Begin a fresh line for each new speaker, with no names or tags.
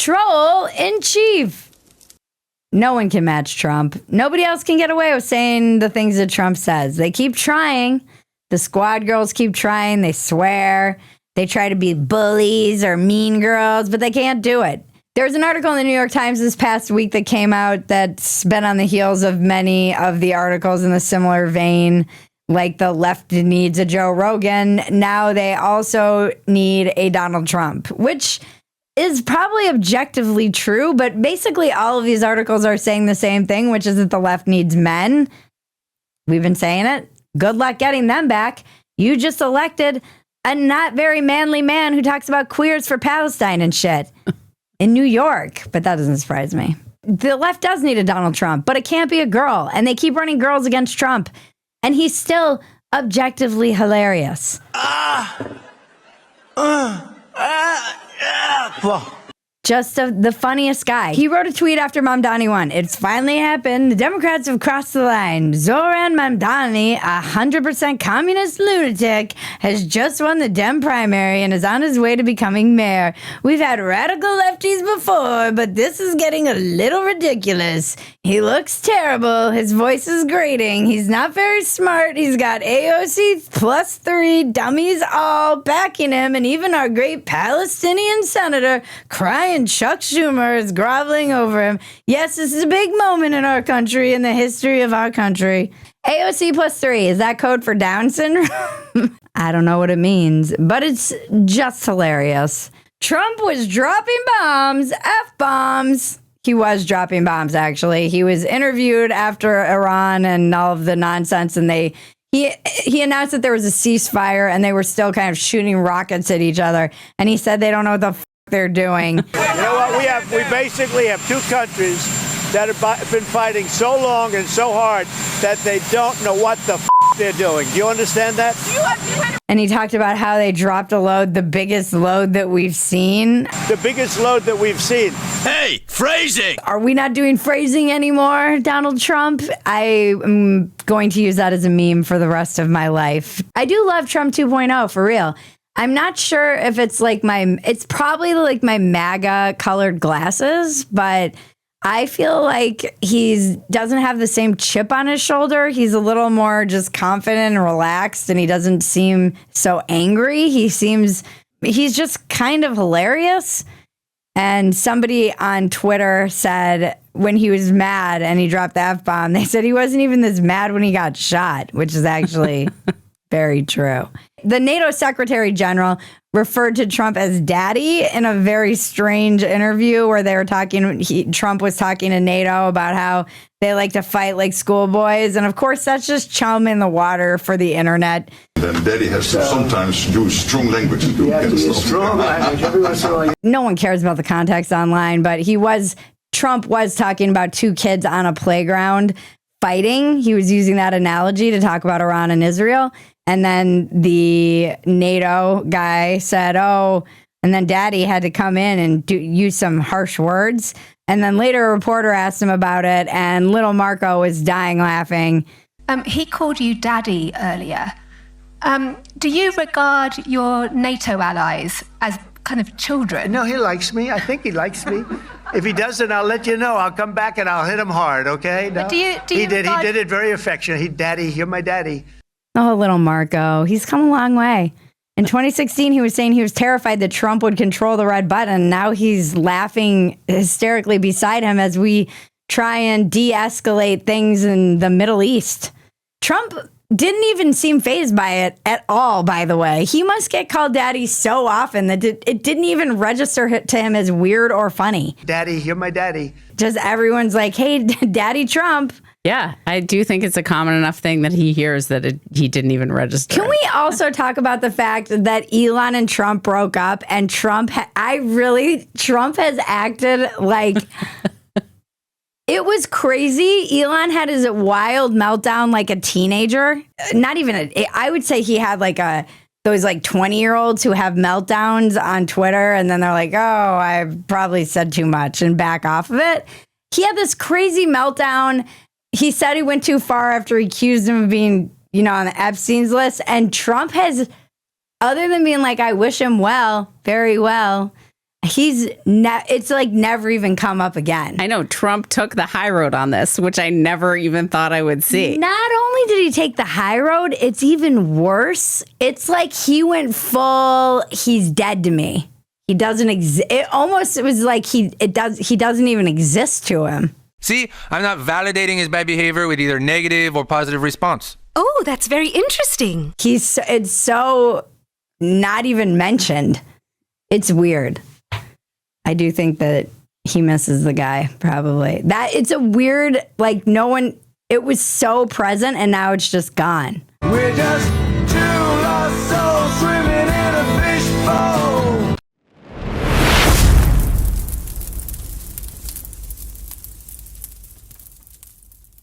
troll in chief. No one can match Trump. Nobody else can get away with saying the things that Trump says. They keep trying. The squad girls keep trying. They swear. They try to be bullies or mean girls, but they can't do it. There's an article in the New York Times this past week that came out that's been on the heels of many of the articles in a similar vein, like the left needs a Joe Rogan. Now they also need a Donald Trump, which is probably objectively true, but basically all of these articles are saying the same thing, which is that the left needs men. We've been saying it. Good luck getting them back. You just elected a not very manly man who talks about queers for Palestine and shit. In New York, but that doesn't surprise me. The left does need a Donald Trump, but it can't be a girl. And they keep running girls against Trump. And he's still objectively hilarious. Just the funniest guy. He wrote a tweet after Mamdani won. It's finally happened. The Democrats have crossed the line. Zoran Mamdani, a 100% communist lunatic, has just won the Dem primary and is on his way to becoming mayor. We've had radical lefties before, but this is getting a little ridiculous. He looks terrible. His voice is grating. He's not very smart. He's got AOC +3 dummies all backing him, and even our great Palestinian senator crying Chuck Schumer is groveling over him. Yes, this is a big moment in our country, in the history of our country. AOC +3, is that code for Down syndrome? I don't know what it means, but it's just hilarious. Trump was dropping bombs, F-bombs. He was dropping bombs, actually. He was interviewed after Iran and all of the nonsense, and he announced that there was a ceasefire, and they were still kind of shooting rockets at each other. And he said they don't know what the they're doing.
You know what? We basically have two countries that have been fighting so long and so hard that they don't know what the they're doing. Do you understand that?
And he talked about how they dropped a load, the biggest load that we've seen.
The biggest load that we've seen.
Hey, phrasing!
Are we not doing phrasing anymore, Donald Trump? I am going to use that as a meme for the rest of my life. I do love Trump 2.0, for real. I'm not sure if it's like it's probably like my MAGA colored glasses, but I feel like he doesn't have the same chip on his shoulder. He's a little more just confident and relaxed, and he doesn't seem so angry. He's just kind of hilarious. And somebody on Twitter said when he was mad and he dropped the F-bomb, they said he wasn't even this mad when he got shot, which is actually very true. The NATO Secretary General referred to Trump as daddy in a very strange interview where they were Trump was talking to NATO about how they like to fight like schoolboys. And of course, that's just chum in the water for the internet.
Then daddy has to sometimes use strong language.
Strong language.
No one cares about the context online, but Trump was talking about two kids on a playground fighting. He was using that analogy to talk about Iran and Israel. And then the NATO guy said, and then daddy had to come in and use some harsh words. And then later a reporter asked him about it, and little Marco was dying laughing.
He called you daddy earlier. Do you regard your NATO allies as kind of children?
No, he likes me. I think he likes me. If he doesn't, I'll let you know. I'll come back and I'll hit him hard, okay? No?
He did
it very affectionate. Daddy, you're my daddy.
Oh, little Marco. He's come a long way. In 2016, he was saying he was terrified that Trump would control the red button. Now he's laughing hysterically beside him as we try and de-escalate things in the Middle East. Trump didn't even seem fazed by it at all, by the way. He must get called daddy so often that it didn't even register to him as weird or funny.
Daddy, you're my daddy.
Just everyone's like, hey, Daddy Trump.
Yeah, I do think it's a common enough thing that he hears that he didn't even register.
Can we also talk about the fact that Elon and Trump broke up, and Trump has acted like it was crazy. Elon had his wild meltdown like a teenager. Not even I would say he had like those like 20-year-olds who have meltdowns on Twitter, and then they're like, oh, I probably said too much and back off of it. He had this crazy meltdown. He said he went too far after he accused him of being, on the Epstein's list. And Trump has, other than being like, I wish him well, very well, It's like never even come up again.
I know Trump took the high road on this, which I never even thought I would see.
Not only did he take the high road, it's even worse. It's like he went full, he's dead to me. He doesn't exist. It was like he doesn't even exist to him.
See, I'm not validating his bad behavior with either negative or positive response.
Oh, that's very interesting.
It's so not even mentioned. It's weird. I do think that he misses the guy, probably. That it's a weird, like it was so present and now it's just gone.
We're just two lost souls swimming in a fishbowl.